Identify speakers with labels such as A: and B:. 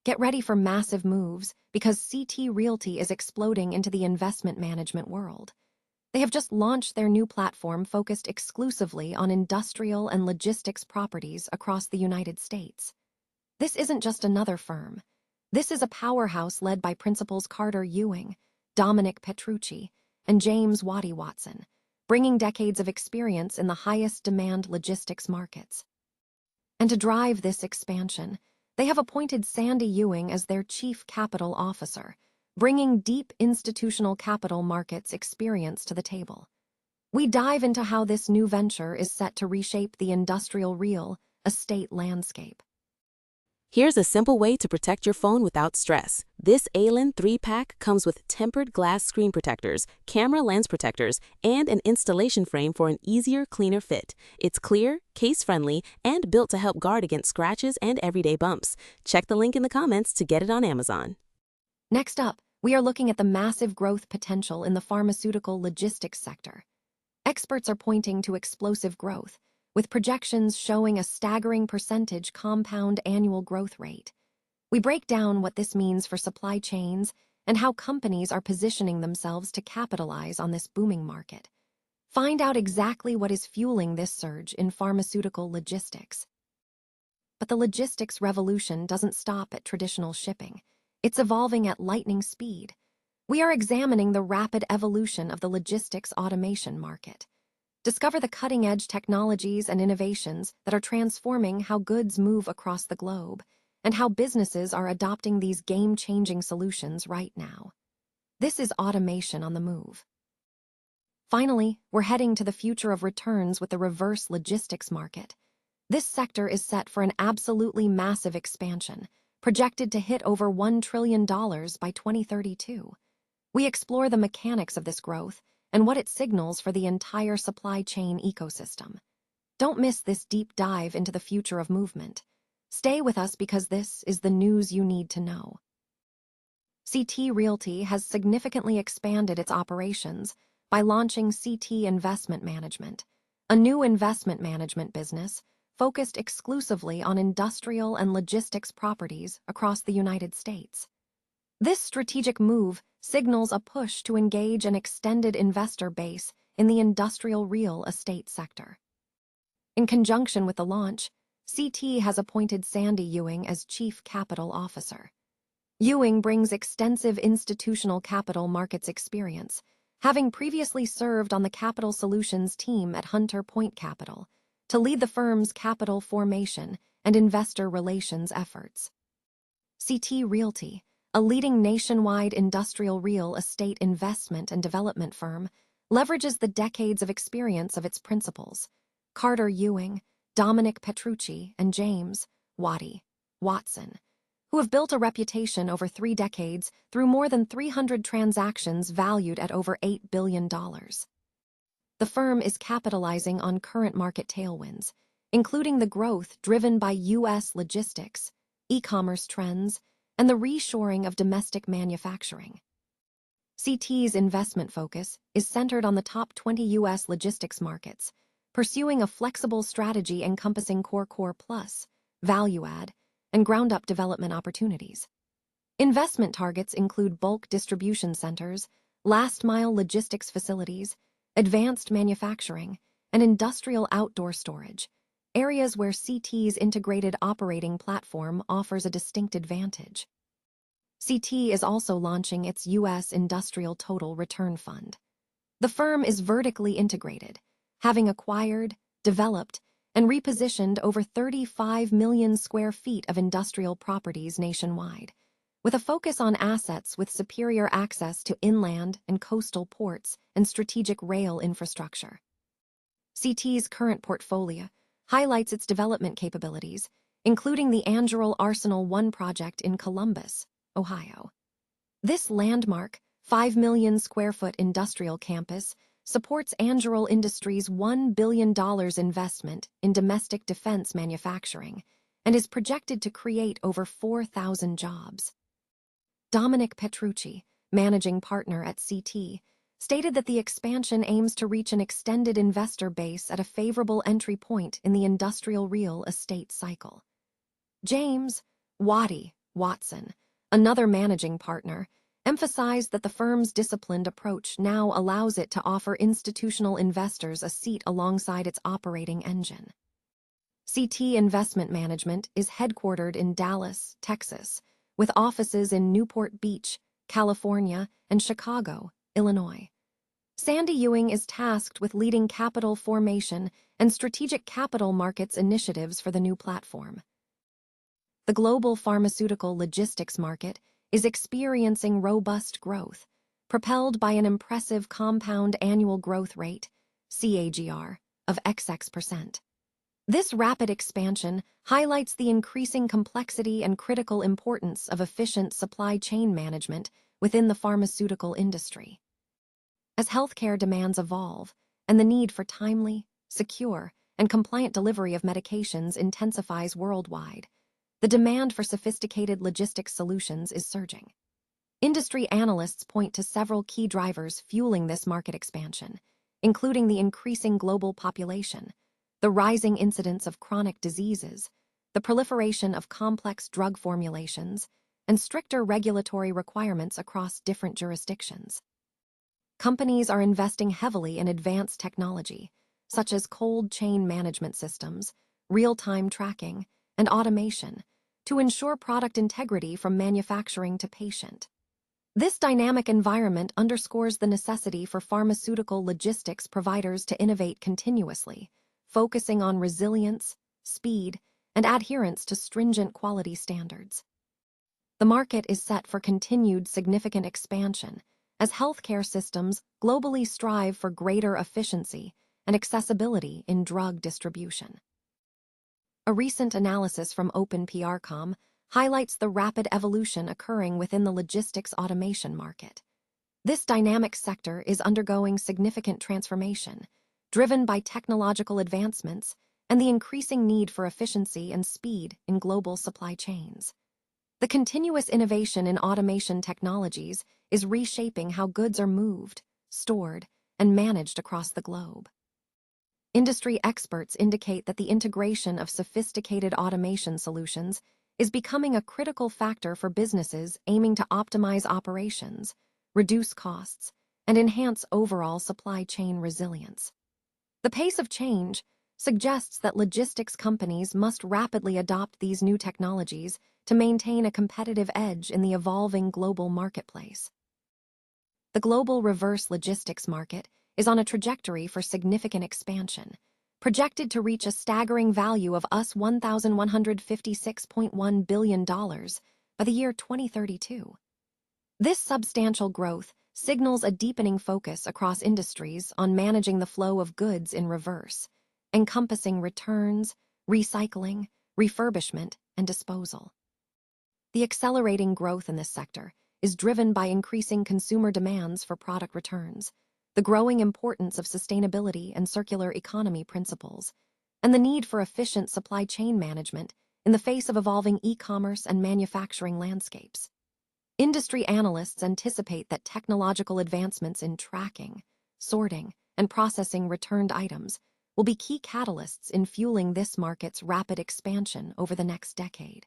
A: Get ready for massive moves because CT Realty is exploding into the investment management world. They have just launched their new platform focused exclusively on industrial and logistics properties across the United States. This isn't just another firm. This is a powerhouse led by Principals Carter Ewing, Dominic Petrucci, and James Waddy Watson, bringing decades of experience in the highest demand logistics markets. And to drive this expansion, they have appointed Sandy Ewing as their Chief Capital Officer, bringing deep institutional capital markets experience to the table. We dive into how this new venture is set to reshape the industrial real estate landscape.
B: Here's a simple way to protect your phone without stress. This ALAN 3-pack comes with tempered glass screen protectors, camera lens protectors, and an installation frame for an easier, cleaner fit. It's clear, case-friendly, and built to help guard against scratches and everyday bumps. Check the link in the comments to get it on Amazon.
A: Next up, we are looking at the massive growth potential in the pharmaceutical logistics sector. Experts are pointing to explosive growth, with projections showing a staggering percentage compound annual growth rate. We break down what this means for supply chains and how companies are positioning themselves to capitalize on this booming market. Find out exactly what is fueling this surge in pharmaceutical logistics. But the logistics revolution doesn't stop at traditional shipping. It's evolving at lightning speed. We are examining the rapid evolution of the logistics automation market. Discover the cutting-edge technologies and innovations that are transforming how goods move across the globe, and how businesses are adopting these game-changing solutions right now. This is automation on the move. Finally, we're heading to the future of returns with the reverse logistics market. This sector is set for an absolutely massive expansion, projected to hit over $1 trillion by 2032. We explore the mechanics of this growth and what it signals for the entire supply chain ecosystem. Don't miss this deep dive into the future of movement. Stay with us because this is the news you need to know. CT Realty has significantly expanded its operations by launching CT Investment Management, a new investment management business focused exclusively on industrial and logistics properties across the United States. This strategic move signals a push to engage an extended investor base in the industrial real estate sector. In conjunction with the launch, CT has appointed Sandy Ewing as Chief Capital Officer. Ewing brings extensive institutional capital markets experience, having previously served on the capital solutions team at Hunter Point Capital to lead the firm's capital formation and investor relations efforts. CT Realty, a leading nationwide industrial real estate investment and development firm, leverages the decades of experience of its principals, Carter Ewing, Dominic Petrucci, and James Waddy Watson, who have built a reputation over 3 decades through more than 300 transactions valued at over $8 billion. The firm is capitalizing on current market tailwinds, including the growth driven by U.S. logistics, e-commerce trends, and the reshoring of domestic manufacturing. CT's investment focus is centered on the top 20 U.S. logistics markets, pursuing a flexible strategy encompassing core plus, value-add, and ground-up development opportunities. Investment targets include bulk distribution centers, last-mile logistics facilities, advanced manufacturing, and industrial outdoor storage, areas where CT's integrated operating platform offers a distinct advantage. CT is also launching its U.S. Industrial Total Return Fund. The firm is vertically integrated, having acquired, developed, and repositioned over 35 million square feet of industrial properties nationwide, with a focus on assets with superior access to inland and coastal ports and strategic rail infrastructure. CT's current portfolio highlights its development capabilities, including the Angerel Arsenal 1 project in Columbus, Ohio. This landmark, 5 million square foot industrial campus supports Angerel Industries' $1 billion investment in domestic defense manufacturing and is projected to create over 4,000 jobs. Dominic Petrucci, managing partner at CT, stated that the expansion aims to reach an extended investor base at a favorable entry point in the industrial real estate cycle. James Waddy Watson, another managing partner, emphasized that the firm's disciplined approach now allows it to offer institutional investors a seat alongside its operating engine. CT Investment Management is headquartered in Dallas, Texas, with offices in Newport Beach, California, and Chicago, Illinois. Sandy Ewing is tasked with leading capital formation and strategic capital markets initiatives for the new platform. The global pharmaceutical logistics market is experiencing robust growth, propelled by an impressive compound annual growth rate, CAGR, of XX%. This rapid expansion highlights the increasing complexity and critical importance of efficient supply chain management within the pharmaceutical industry. As healthcare demands evolve and the need for timely, secure, and compliant delivery of medications intensifies worldwide, the demand for sophisticated logistics solutions is surging. Industry analysts point to several key drivers fueling this market expansion, including the increasing global population, the rising incidence of chronic diseases, the proliferation of complex drug formulations, and stricter regulatory requirements across different jurisdictions. Companies are investing heavily in advanced technology, such as cold chain management systems, real-time tracking, and automation, to ensure product integrity from manufacturing to patient. This dynamic environment underscores the necessity for pharmaceutical logistics providers to innovate continuously, focusing on resilience, speed, and adherence to stringent quality standards. The market is set for continued significant expansion as healthcare systems globally strive for greater efficiency and accessibility in drug distribution. A recent analysis from OpenPRCom highlights the rapid evolution occurring within the logistics automation market. This dynamic sector is undergoing significant transformation, driven by technological advancements and the increasing need for efficiency and speed in global supply chains. The continuous innovation in automation technologies is reshaping how goods are moved, stored, and managed across the globe. Industry experts indicate that the integration of sophisticated automation solutions is becoming a critical factor for businesses aiming to optimize operations, reduce costs, and enhance overall supply chain resilience. The pace of change suggests that logistics companies must rapidly adopt these new technologies to maintain a competitive edge in the evolving global marketplace. The global reverse logistics market is on a trajectory for significant expansion, projected to reach a staggering value of $1,156.1 billion by the year 2032. This substantial growth signals a deepening focus across industries on managing the flow of goods in reverse, encompassing returns, recycling, refurbishment, and disposal. The accelerating growth in this sector is driven by increasing consumer demands for product returns, the growing importance of sustainability and circular economy principles, and the need for efficient supply chain management in the face of evolving e-commerce and manufacturing landscapes. Industry analysts anticipate that technological advancements in tracking, sorting, and processing returned items will be key catalysts in fueling this market's rapid expansion over the next decade.